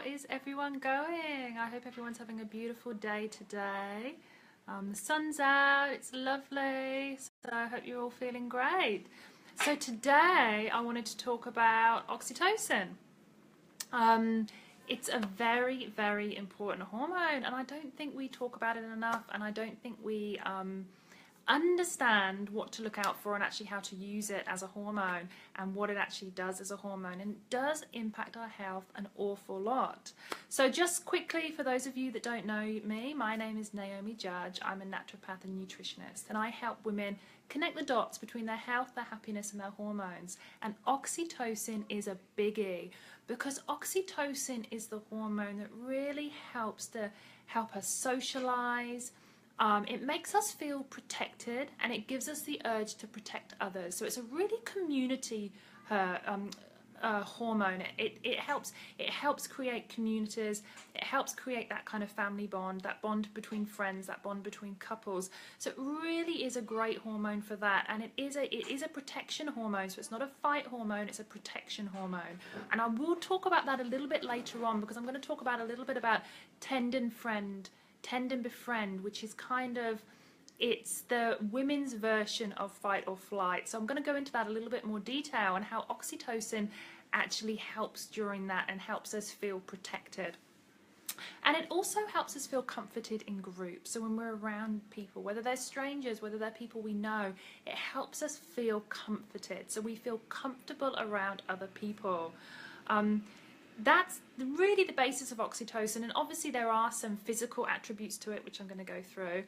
is everyone going? I hope everyone's having a beautiful day today. The sun's out, it's lovely, so I hope you're all feeling great. So today I wanted to talk about oxytocin. It's a very, very important hormone, and I don't think we talk about it enough, and I don't think we understand what to look out for and actually how to use it as a hormone and what it actually does as a hormone, and it does impact our health an awful lot. So just quickly, for those of you that don't know me, my name is Naomi Judge. I'm a naturopath and nutritionist, and I help women connect the dots between their health, their happiness and their hormones. And oxytocin is a biggie, because oxytocin is the hormone that really helps us socialize. It makes us feel protected, and it gives us the urge to protect others. So it's a really community hormone. It helps create communities. It helps create that kind of family bond, that bond between friends, that bond between couples. So it really is a great hormone for that, and it is a protection hormone. So it's not a fight hormone; it's a protection hormone. And I will talk about that a little bit later on, because I'm going to talk about a little bit about tend and befriend, which is it's the women's version of fight or flight. So I'm going to go into that a little bit more detail, and how oxytocin actually helps during that and helps us feel protected. And it also helps us feel comforted in groups. So when we're around people, whether they're strangers, whether they're people we know, it helps us feel comforted. So we feel comfortable around other people. That's really the basis of oxytocin, and obviously there are some physical attributes to it, which I'm going to go through.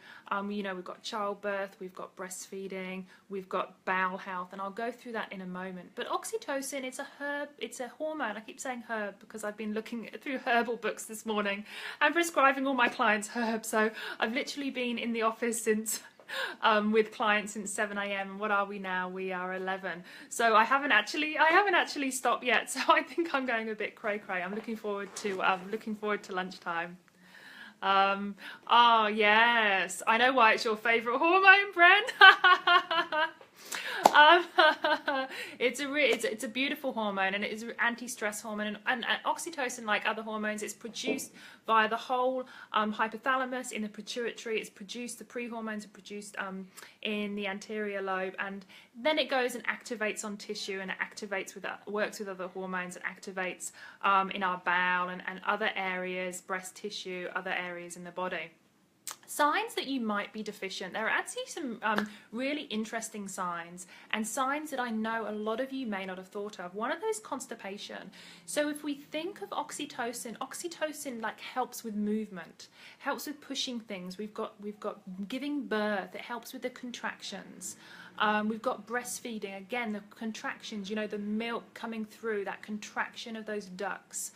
We've got childbirth, we've got breastfeeding, we've got bowel health, and I'll go through that in a moment. But oxytocin, it's a herb, it's a hormone. I keep saying herb because I've been looking through herbal books this morning and prescribing all my clients herbs. So I've literally been in the office since with clients since 7 a.m. and what are we now? We are 11. So I haven't actually stopped yet. So I think I'm going a bit cray cray. I'm looking forward to lunchtime. Oh yes, I know why it's your favorite hormone, Bren. It's a beautiful hormone, and it is an anti-stress hormone, and oxytocin, like other hormones, it's produced via the whole hypothalamus in the pituitary. It's produced, the pre-hormones are produced in the anterior lobe, and then it goes and activates on tissue, and it activates works with other hormones, and activates in our bowel and other areas, breast tissue, other areas in the body. Signs that you might be deficient. There are actually some really interesting signs, and signs that I know a lot of you may not have thought of. One of those, constipation. So if we think of oxytocin like helps with movement, helps with pushing things. We've got giving birth. It helps with the contractions. We've got breastfeeding. Again, the contractions, the milk coming through, that contraction of those ducts.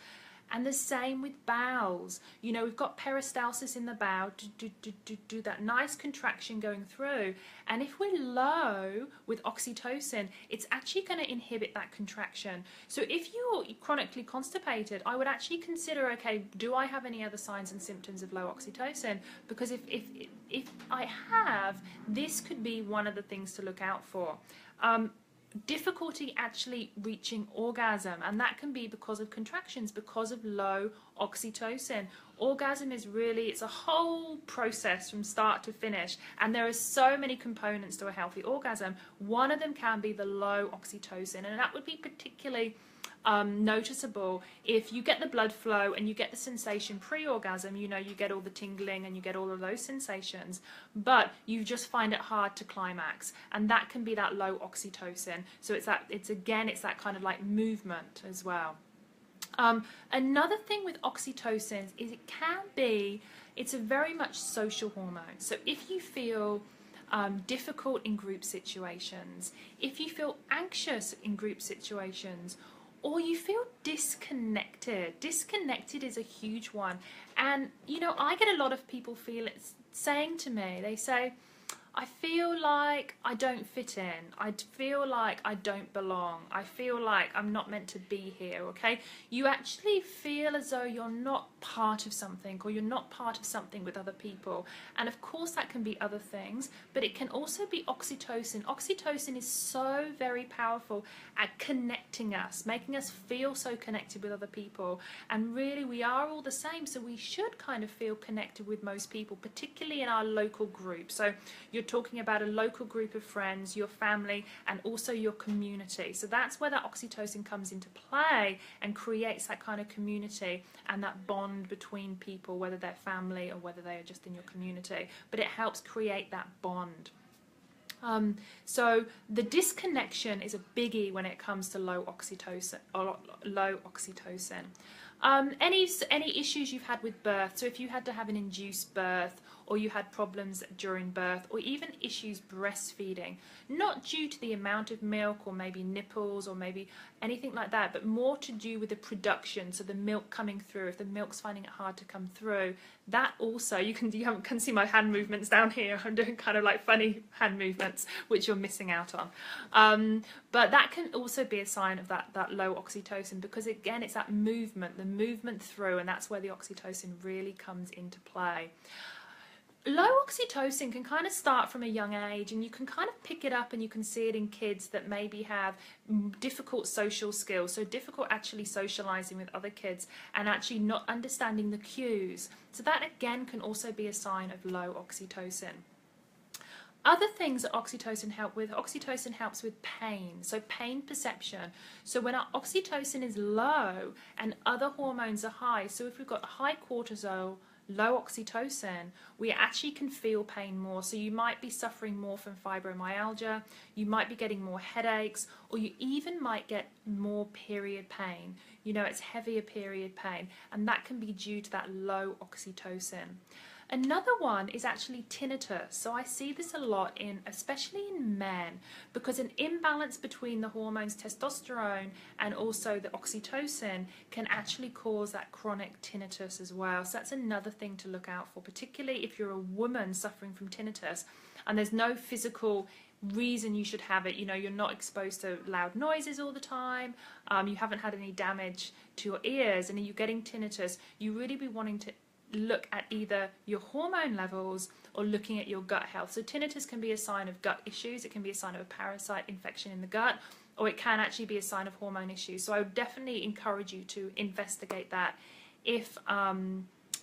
And the same with bowels. We've got peristalsis in the bowel, do that nice contraction going through. And if we're low with oxytocin, it's actually going to inhibit that contraction. So if you're chronically constipated, I would actually consider, okay, do I have any other signs and symptoms of low oxytocin? Because if I have, this could be one of the things to look out for. Difficulty actually reaching orgasm, and that can be because of contractions, because of low oxytocin. Orgasm is it's a whole process from start to finish, and there are so many components to a healthy orgasm. One of them can be the low oxytocin, and that would be particularly noticeable if you get the blood flow and you get the sensation pre-orgasm. You get all the tingling and you get all of those sensations, but you just find it hard to climax, and that can be that low oxytocin. So it's that kind of like movement as well. Another thing with oxytocin is it's a very much social hormone. So if you feel difficult in group situations, if you feel anxious in group situations, or you feel disconnected. Disconnected is a huge one. And, I get a lot of people saying to me, they say, I feel like I don't fit in. I feel like I don't belong. I feel like I'm not meant to be here, okay? You actually feel as though you're not part of something, or you're not part of something with other people. And of course that can be other things, but it can also be oxytocin. Oxytocin is so very powerful at connecting us, making us feel so connected with other people. And really we are all the same, so we should kind of feel connected with most people, particularly in our local group. So you're talking about a local group of friends, your family, and also your community. So that's where that oxytocin comes into play and creates that kind of community and that bond between people, whether they're family or whether they are just in your community. But it helps create that bond. So the disconnection is a biggie when it comes to low oxytocin. Any issues you've had with birth, so if you had to have an induced birth, or you had problems during birth, or even issues breastfeeding, not due to the amount of milk or maybe nipples or maybe anything like that, but more to do with the production, so the milk coming through, if the milk's finding it hard to come through, that also, you can see my hand movements down here, I'm doing kind of like funny hand movements, which you're missing out on. But that can also be a sign of that low oxytocin, because again, it's that movement, the movement through, and that's where the oxytocin really comes into play. Low oxytocin can kind of start from a young age, and you can kind of pick it up and you can see it in kids that maybe have difficult social skills, so difficult actually socializing with other kids and actually not understanding the cues. So that again can also be a sign of low oxytocin. Other things that oxytocin helps with pain, so pain perception. So when our oxytocin is low and other hormones are high, so if we've got high cortisol, low oxytocin, we actually can feel pain more. So you might be suffering more from fibromyalgia, you might be getting more headaches, or you even might get more period pain. You know, it's heavier period pain, and that can be due to that low oxytocin. Another one is actually tinnitus. So I see this a lot especially in men, because an imbalance between the hormones testosterone and also the oxytocin can actually cause that chronic tinnitus as well. So that's another thing to look out for, particularly if you're a woman suffering from tinnitus and there's no physical reason you should have it. You know, you're not exposed to loud noises all the time, you haven't had any damage to your ears, and you're getting tinnitus, you really be wanting to look at either your hormone levels or looking at your gut health. So tinnitus can be a sign of gut issues, it can be a sign of a parasite infection in the gut, or it can actually be a sign of hormone issues. So I would definitely encourage you to investigate that if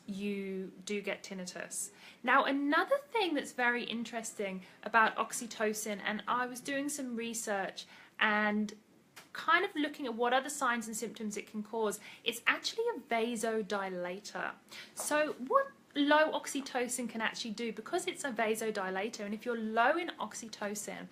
you do get tinnitus. Now, another thing that's very interesting about oxytocin, and I was doing some research and kind of looking at what other signs and symptoms it can cause, it's actually a vasodilator. So what low oxytocin can actually do, because it's a vasodilator, and if you're low in oxytocin,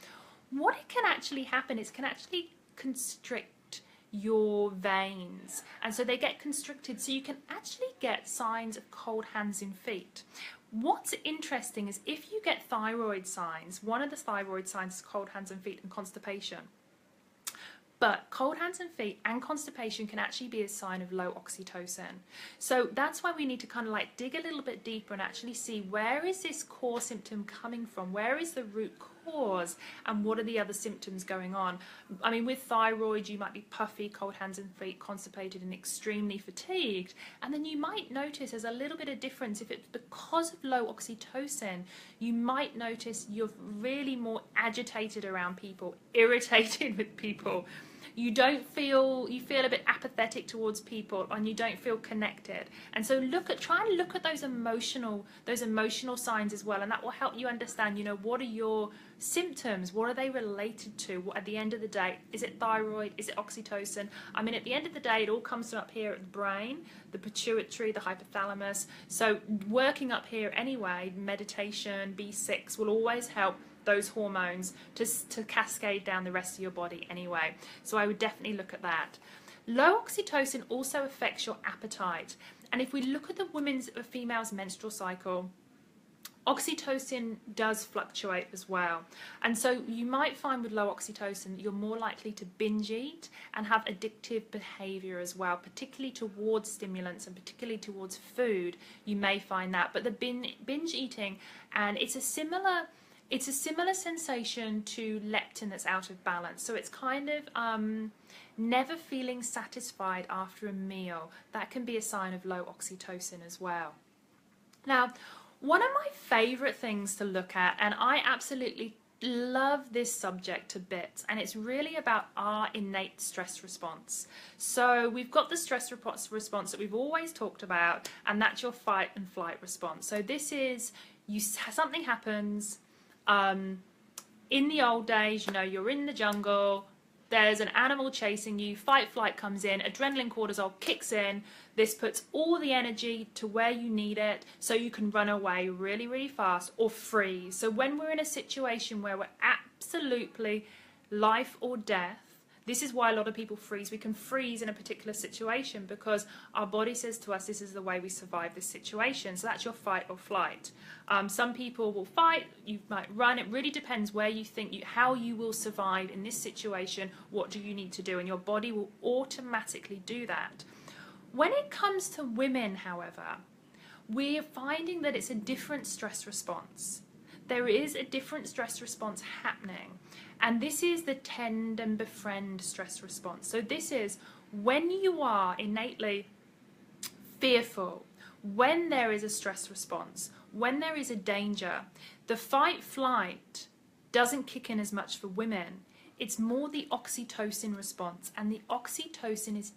what it can actually happen is it can actually constrict your veins, and so they get constricted, so you can actually get signs of cold hands and feet. What's interesting is if you get thyroid signs, one of the thyroid signs is cold hands and feet and constipation. But cold hands and feet and constipation can actually be a sign of low oxytocin. So that's why we need to kind of like dig a little bit deeper and actually see, where is this core symptom coming from? Where is the root cause, and what are the other symptoms going on? I mean, with thyroid, you might be puffy, cold hands and feet, constipated and extremely fatigued. And then you might notice there's a little bit of difference. If it's because of low oxytocin, you might notice you're really more agitated around people, irritated with people. You feel a bit apathetic towards people, and you don't feel connected. And so try and look at those emotional signs as well, and that will help you understand, you know, what are your symptoms, what are they related to? At the end of the day, is it thyroid, is it oxytocin? I mean, at the end of the day, it all comes from up here at the brain, the pituitary, the hypothalamus. So working up here anyway, meditation, B6 will always help those hormones to cascade down the rest of your body anyway. So I would definitely look at that. Low oxytocin also affects your appetite. And if we look at the female's menstrual cycle, oxytocin does fluctuate as well. And so you might find with low oxytocin, you're more likely to binge eat and have addictive behavior as well, particularly towards stimulants and particularly towards food. You may find that. But the binge eating, and it's a similar it's a similar sensation to leptin that's out of balance. So it's kind of never feeling satisfied after a meal. That can be a sign of low oxytocin as well. Now, one of my favorite things to look at, and I absolutely love this subject to bits, and it's really about our innate stress response. So we've got the stress response that we've always talked about, and that's your fight and flight response. So this is, something happens. In the old days, you know, you're in the jungle, there's an animal chasing you, fight flight comes in, adrenaline, cortisol kicks in. This puts all the energy to where you need it so you can run away really, really fast or freeze. So when we're in a situation where we're absolutely life or death, this is why a lot of people freeze. We can freeze in a particular situation because our body says to us, this is the way we survive this situation. So that's your fight or flight. Some people will fight, you might run. It really depends where you think, how you will survive in this situation. What do you need to do? And your body will automatically do that. When it comes to women, however, we're finding that it's a different stress response. There is a different stress response happening. And this is the tend and befriend stress response. So this is when you are innately fearful, when there is a stress response, when there is a danger, the fight flight doesn't kick in as much for women. It's more the oxytocin response, and the oxytocin is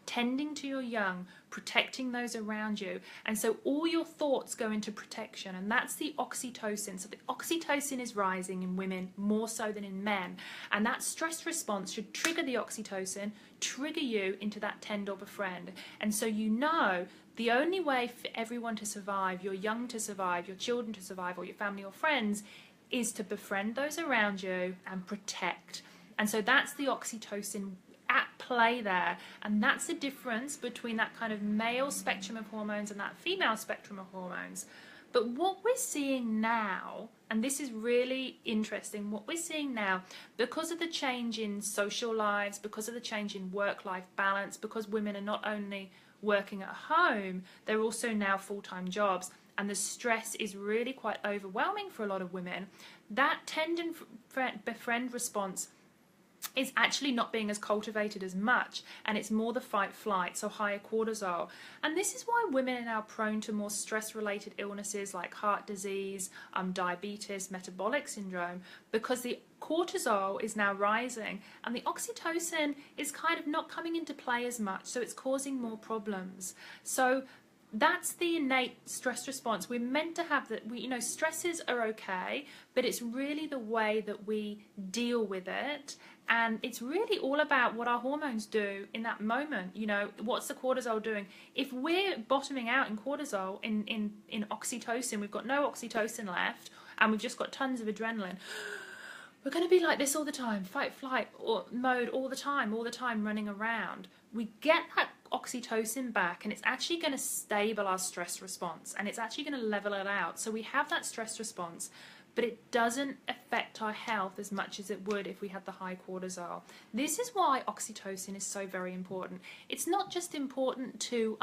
tending to your young, protecting those around you. And so all your thoughts go into protection, and that's the oxytocin. So the oxytocin is rising in women more so than in men. And that stress response should trigger the oxytocin, trigger you into that tend or befriend. And so you know the only way for everyone to survive, your young to survive, your children to survive, or your family or friends, is to befriend those around you and protect. And so that's the oxytocin at play there, and that's the difference between that kind of male spectrum of hormones and that female spectrum of hormones. But what we're seeing now, and this is really interesting, what we're seeing now, because of the change in social lives, because of the change in work-life balance, because women are not only working at home, they're also now full-time jobs, and the stress is really quite overwhelming for a lot of women, that tend and befriend response is actually not being as cultivated as much, and it's more the fight flight, so higher cortisol. And this is why women are now prone to more stress related illnesses like heart disease, diabetes, metabolic syndrome, because the cortisol is now rising and the oxytocin is kind of not coming into play as much, so it's causing more problems. So that's the innate stress response. We're meant to have that. Stresses are okay, but it's really the way that we deal with it. And it's really all about what our hormones do in that moment. What's the cortisol doing? If we're bottoming out in cortisol, in oxytocin, we've got no oxytocin left, and we've just got tons of adrenaline, we're going to be like this all the time, fight, flight mode all the time, running around. We get that oxytocin back, and it's actually going to stabilize our stress response, and it's actually going to level it out. So we have that stress response, but it doesn't affect our health as much as it would if we had the high cortisol. This is why oxytocin is so very important. It's not just important to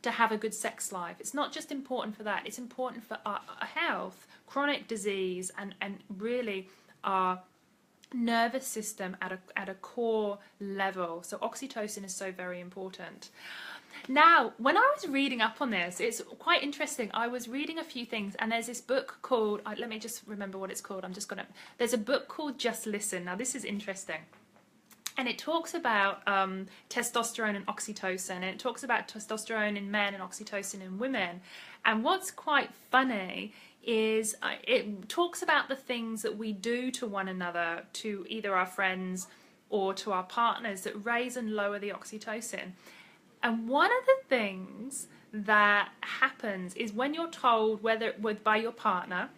have a good sex life. It's not just important for that. It's important for our health, chronic disease, and really our nervous system at a core level. So oxytocin is so very important. Now, when I was reading up on this, it's quite interesting. I was reading a few things, and there's this book called, let me just remember what it's called. There's a book called Just Listen. Now, this is interesting. And it talks about testosterone and oxytocin, and it talks about testosterone in men and oxytocin in women. And what's quite funny is it talks about the things that we do to one another, to either our friends or to our partners, that raise and lower the oxytocin. And one of the things that happens is when you're told, by your partner,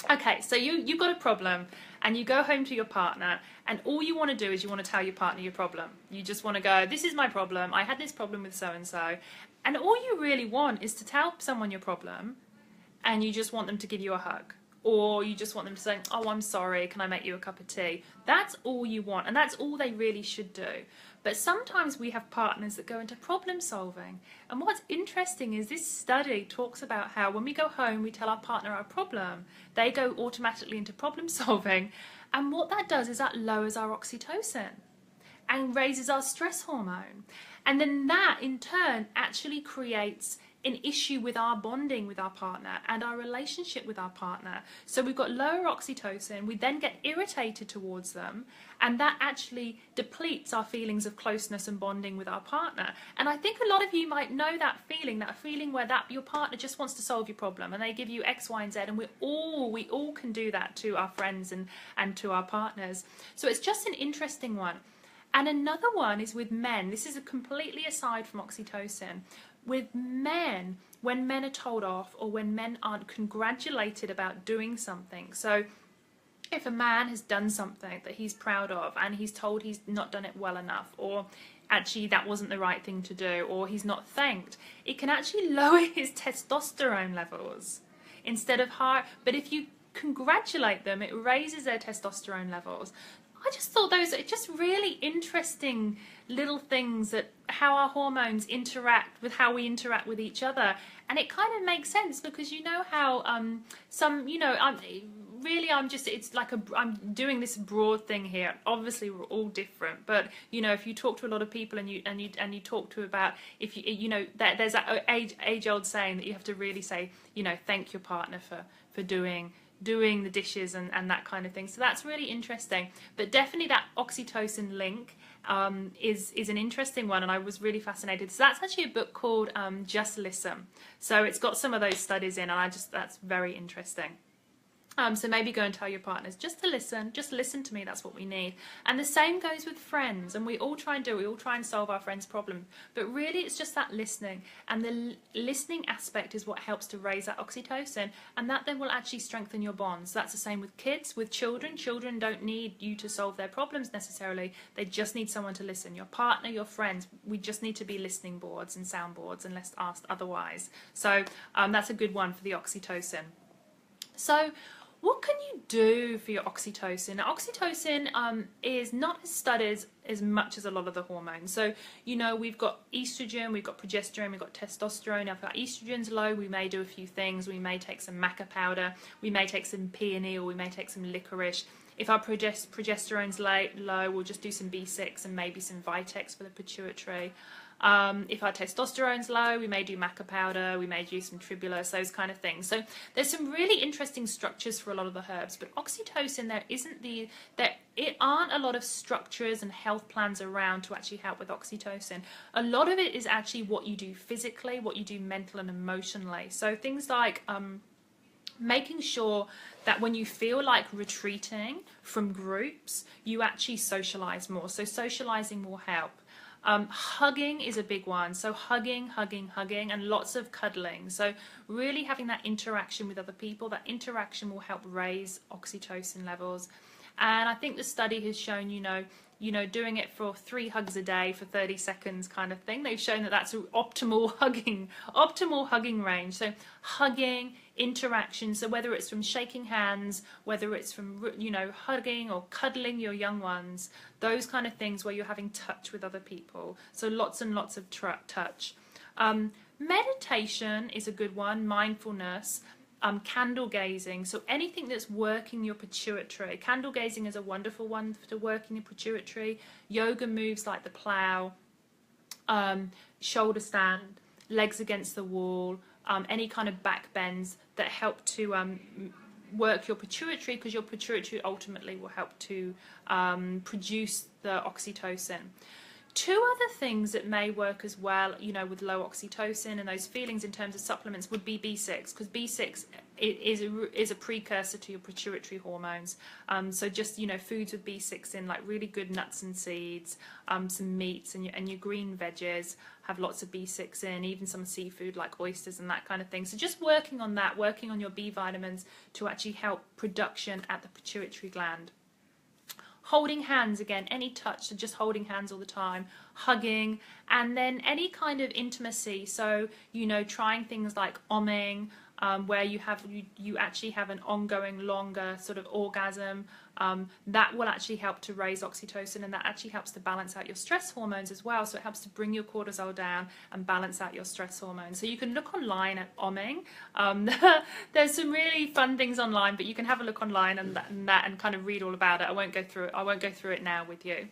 okay, so you've got a problem, and you go home to your partner, and all you want to do is you want to tell your partner your problem. You just want to go, this is my problem, I had this problem with so-and-so. And all you really want is to tell someone your problem, and you just want them to give you a hug. or you just want them to say, oh, I'm sorry, can I make you a cup of tea? That's all you want, and that's all they really should do. But sometimes we have partners that go into problem solving. And what's interesting is this study talks about how when we go home, we tell our partner our problem. They go automatically into problem solving. And what that does is that lowers our oxytocin and raises our stress hormone. And then that in turn actually creates an issue with our bonding with our partner and our relationship with our partner. So we've got lower oxytocin, we then get irritated towards them, and that actually depletes our feelings of closeness and bonding with our partner. And I think a lot of you might know that feeling where that your partner just wants to solve your problem and they give you X, Y, and Z, and we all can do that to our friends and to our partners. So it's just an interesting one. And another one is with men. This is a completely aside from oxytocin. With men, when men are told off or when men aren't congratulated about doing something. So if a man has done something that he's proud of and he's told he's not done it well enough, or actually that wasn't the right thing to do, or he's not thanked, it can actually lower his testosterone levels instead of high. But if you congratulate them, it raises their testosterone levels. I just thought those are just really interesting little things, that how our hormones interact with how we interact with each other. And it kind of makes sense because you know how it's like I'm doing this broad thing here. Obviously we're all different, but you know, if you talk to a lot of people and you talk to about, if you know that there's that age old saying that you have to really say, you know, thank your partner for doing the dishes and that kind of thing. So that's really interesting. But definitely that oxytocin link is an interesting one, and I was really fascinated. So that's actually a book called Just Listen. So it's got some of those studies in, and that's very interesting. So maybe go and tell your partners just to listen to me, that's what we need. And the same goes with friends, and we all try and solve our friends' problem, but really it's just that listening, and the listening aspect is what helps to raise that oxytocin, and that then will actually strengthen your bonds. That's the same with kids, with children. Children don't need you to solve their problems necessarily, they just need someone to listen. Your partner, your friends, we just need to be listening boards and soundboards unless asked otherwise. So that's a good one for the oxytocin. So what can you do for your oxytocin? Now, oxytocin is not as studied as much as a lot of the hormones. So, you know, we've got estrogen, we've got progesterone, we've got testosterone. Now, if our estrogen's low, we may do a few things. We may take some maca powder, we may take some peony, or we may take some licorice. If our progesterone's low, we'll just do some B6 and maybe some Vitex for the pituitary. If our testosterone's low, we may do maca powder, we may do some tribulus, those kind of things. So there's some really interesting structures for a lot of the herbs, but oxytocin, there aren't a lot of structures and health plans around to actually help with oxytocin. A lot of it is actually what you do physically, what you do mental and emotionally. So things like making sure that when you feel like retreating from groups, you actually socialize more. So socializing will help. Hugging is a big one. So hugging, and lots of cuddling. So really having that interaction with other people, that interaction will help raise oxytocin levels. And I think the study has shown, you know, doing it for 3 hugs a day for 30 seconds kind of thing. They've shown that that's an optimal hugging range. So hugging, interaction. So whether it's from shaking hands, whether it's from, you know, hugging or cuddling your young ones, those kind of things where you're having touch with other people. So lots and lots of touch. Meditation is a good one. Mindfulness. Candle gazing, so anything that's working your pituitary. Candle gazing is a wonderful one to work in your pituitary. Yoga moves like the plow, shoulder stand, legs against the wall, any kind of back bends that help to work your pituitary, because your pituitary ultimately will help to produce the oxytocin. 2 other things that may work as well, you know, with low oxytocin and those feelings in terms of supplements would be B6, because B6 is a precursor to your pituitary hormones. So just, you know, foods with B6 in, like really good nuts and seeds, some meats, and your green veggies have lots of B6 in, even some seafood like oysters and that kind of thing. So just working on that, working on your B vitamins to actually help production at the pituitary gland. Holding hands, again, any touch, so just holding hands all the time, hugging, and then any kind of intimacy. So, you know, trying things like omming, where you actually have an ongoing longer sort of orgasm, that will actually help to raise oxytocin, and that actually helps to balance out your stress hormones as well. So it helps to bring your cortisol down and balance out your stress hormones. So you can look online at OMing. There's some really fun things online, but you can have a look online and kind of read all about it. I won't go through it now with you.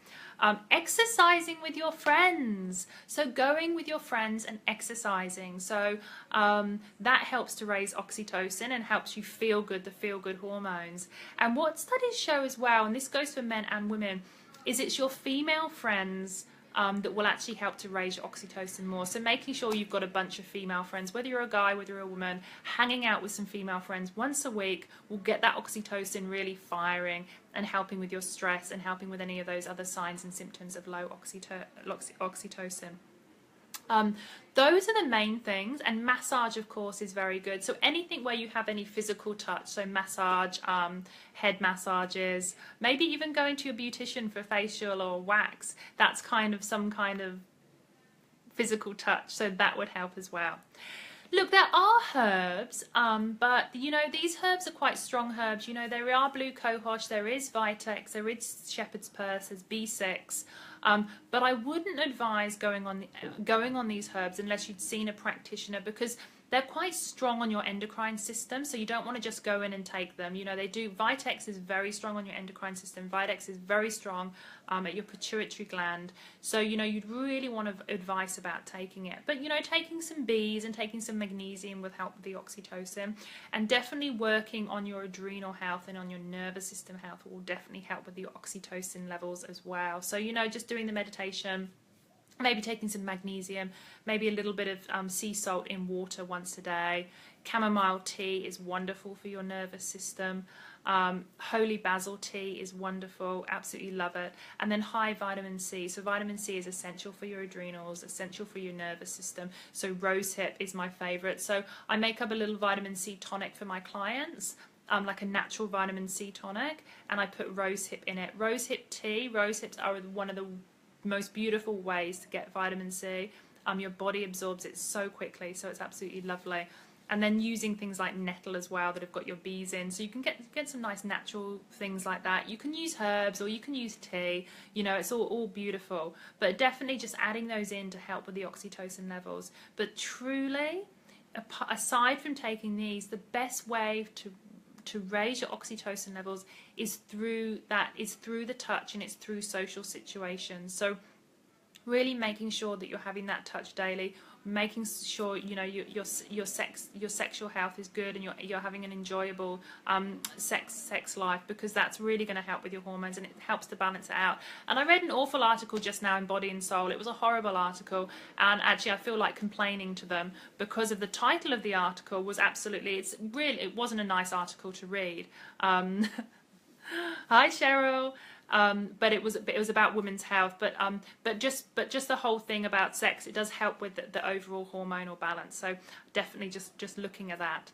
Exercising with your friends. So going with your friends and exercising. So that helps to raise oxytocin and helps you feel good, the feel good hormones. And what studies show as well, and this goes for men and women, is it's your female friends that will actually help to raise your oxytocin more. So making sure you've got a bunch of female friends, whether you're a guy, whether you're a woman, hanging out with some female friends once a week will get that oxytocin really firing and helping with your stress and helping with any of those other signs and symptoms of low oxytocin. Those are the main things, and massage of course is very good. So anything where you have any physical touch, so massage, head massages, maybe even going to your beautician for facial or wax, that's kind of some kind of physical touch, so that would help as well. Look, there are herbs, but you know, these herbs are quite strong herbs. You know, there are blue cohosh, there is vitex, there is shepherd's purse, there's B6, but I wouldn't advise going on these herbs unless you'd seen a practitioner, because they're quite strong on your endocrine system, so you don't want to just go in and take them. You know, Vitex is very strong on your endocrine system. Vitex is very strong at your pituitary gland. So, you know, you'd really want to advise about taking it. But, you know, taking some Bs and taking some magnesium will help with the oxytocin. And definitely working on your adrenal health and on your nervous system health will definitely help with the oxytocin levels as well. So, you know, just doing the meditation, maybe taking some magnesium, maybe a little bit of sea salt in water once a day. Chamomile tea is wonderful for your nervous system. Holy basil tea is wonderful, absolutely love it. And then high vitamin C. So vitamin C is essential for your adrenals, essential for your nervous system. So rosehip is my favorite. So I make up a little vitamin C tonic for my clients, like a natural vitamin C tonic, and I put rosehip in it. Rosehip tea, rosehips are one of the most beautiful ways to get vitamin C. Your body absorbs it so quickly, so it's absolutely lovely. And then using things like nettle as well that have got your bees in, so you can get some nice natural things like that. You can use herbs or you can use tea, you know, it's all beautiful, but definitely just adding those in to help with the oxytocin levels. But truly, aside from taking these, the best way to raise your oxytocin levels is through the touch, and it's through social situations. So really making sure that you're having that touch daily, making sure, you know, your sexual health is good, and you're having an enjoyable sex life, because that's really going to help with your hormones, and it helps to balance it out. And I read an awful article just now in Body and Soul. It was a horrible article, and actually I feel like complaining to them because of the title of the article was it wasn't a nice article to read. Hi Cheryl. But it was about women's health, but just the whole thing about sex, it does help with the overall hormonal balance. So definitely just looking at that.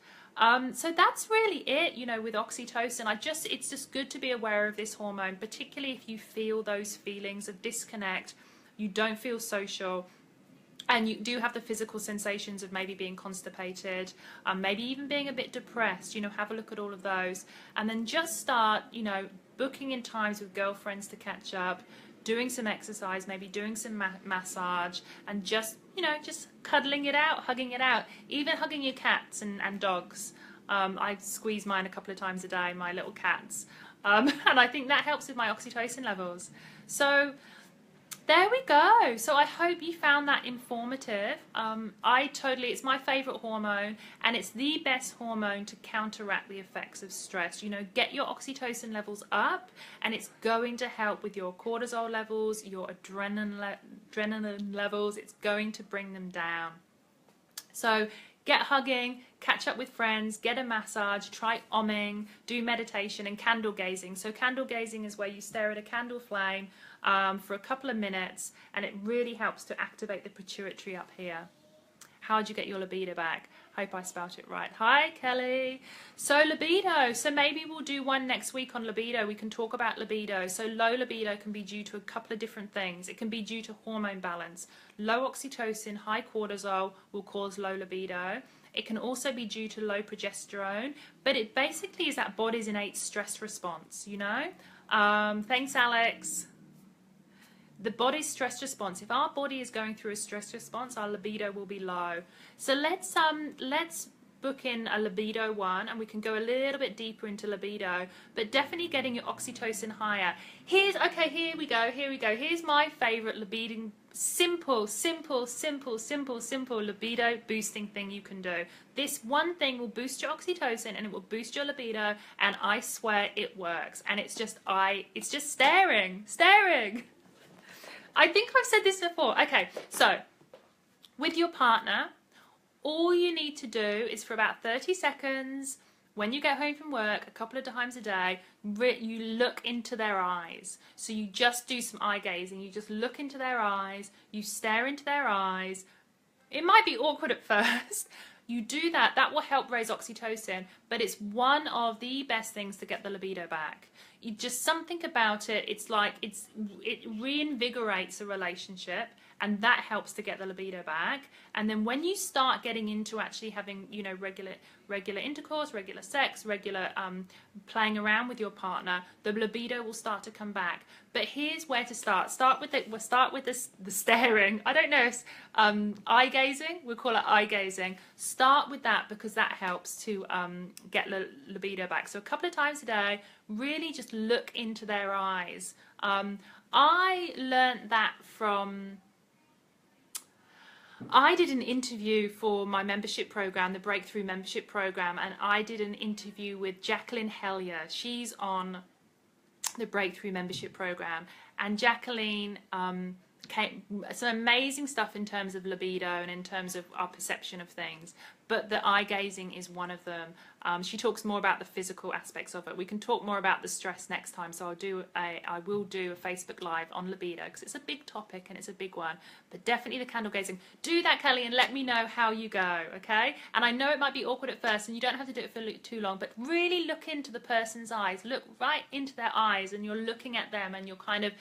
So that's really it, you know, with oxytocin. It's just good to be aware of this hormone, particularly if you feel those feelings of disconnect, you don't feel social, and you do have the physical sensations of maybe being constipated, maybe even being a bit depressed. You know, have a look at all of those, and then just start, you know, booking in times with girlfriends to catch up, doing some exercise, maybe doing some massage, and just, you know, just cuddling it out, hugging it out, even hugging your cats and dogs. I squeeze mine a couple of times a day, my little cats, and I think that helps with my oxytocin levels. So there we go. So I hope you found that informative. It's my favorite hormone, and it's the best hormone to counteract the effects of stress. You know, get your oxytocin levels up, and it's going to help with your cortisol levels, your adrenaline levels. It's going to bring them down. So get hugging, catch up with friends, get a massage, try OMing, do meditation, and candle gazing. So candle gazing is where you stare at a candle flame for a couple of minutes, and it really helps to activate the pituitary up here. How'd you get your libido back? Hope I spelt it right. Hi, Kelly. So libido. So maybe we'll do one next week on libido. We can talk about libido. So low libido can be due to a couple of different things. It can be due to hormone balance. Low oxytocin, high cortisol will cause low libido. It can also be due to low progesterone, but it basically is that body's innate stress response, you know. Thanks, Alex. The body's stress response. If our body is going through a stress response, our libido will be low. So let's book in a libido one, and we can go a little bit deeper into libido, but definitely getting your oxytocin higher. Here we go. Here's my favorite libido, simple libido boosting thing you can do. This one thing will boost your oxytocin and it will boost your libido, and I swear it works. And it's just staring. I think I've said this before. Okay, so with your partner, all you need to do is for about 30 seconds, when you get home from work, a couple of times a day, you look into their eyes. So you just do some eye gazing. You just look into their eyes. You stare into their eyes. It might be awkward at first. You do that. That will help raise oxytocin. But it's one of the best things to get the libido back. You just something about it. It's like it reinvigorates a relationship. And that helps to get the libido back. And then when you start getting into actually having, you know, regular intercourse, regular sex, regular playing around with your partner, the libido will start to come back. But here's where to start. We'll start with the staring. I don't know if eye gazing. We'll call it eye gazing. Start with that because that helps to get the libido back. So a couple of times a day, really just look into their eyes. I learned that from. I did an interview for my membership program, the Breakthrough Membership Program, and I did an interview with Jacqueline Hellier. She's on the Breakthrough Membership Program, and Jacqueline some amazing stuff in terms of libido and in terms of our perception of things, but the eye gazing is one of them. She talks more about the physical aspects of it. We can talk more about the stress next time, so I will do a Facebook Live on libido because it's a big topic and it's a big one, but definitely the candle gazing. Do that, Kelly, and let me know how you go, okay? And I know it might be awkward at first and you don't have to do it for too long, but really look into the person's eyes. Look right into their eyes and you're looking at them and you're kind of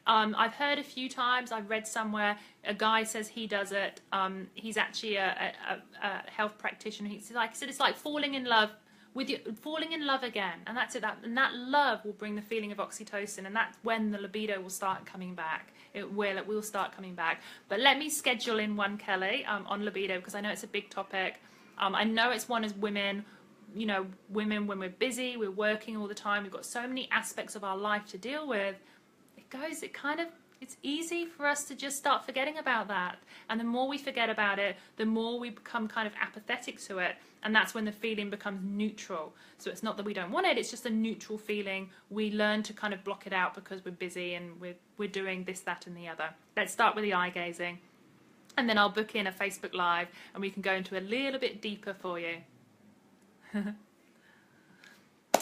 I've heard a few times, I've read somewhere, a guy says he does it. He's actually a health practitioner. He said it's like falling in love again, and that's it. And that love will bring the feeling of oxytocin, and that's when the libido will start coming back. It will start coming back. But let me schedule in one, Kelly, on libido because I know it's a big topic. I know it's one as women. You know, women when we're busy, we're working all the time. We've got so many aspects of our life to deal with. It's easy for us to just start forgetting about that. And the more we forget about it, the more we become kind of apathetic to it. And that's when the feeling becomes neutral. So it's not that we don't want it, it's just a neutral feeling. We learn to kind of block it out because we're busy and we're doing this, that, and the other. Let's start with the eye gazing. And then I'll book in a Facebook Live and we can go into a little bit deeper for you.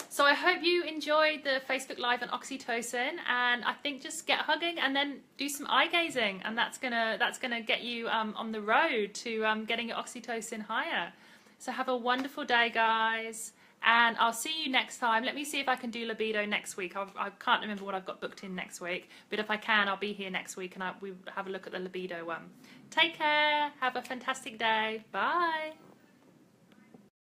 So I hope you enjoyed the Facebook Live on oxytocin, and I think just get hugging and then do some eye gazing, and that's gonna get you on the road to getting your oxytocin higher. So have a wonderful day, guys, and I'll see you next time. Let me see if I can do libido next week. I can't remember what I've got booked in next week, but if I can, I'll be here next week and we have a look at the libido one. Take care. Have a fantastic day. Bye.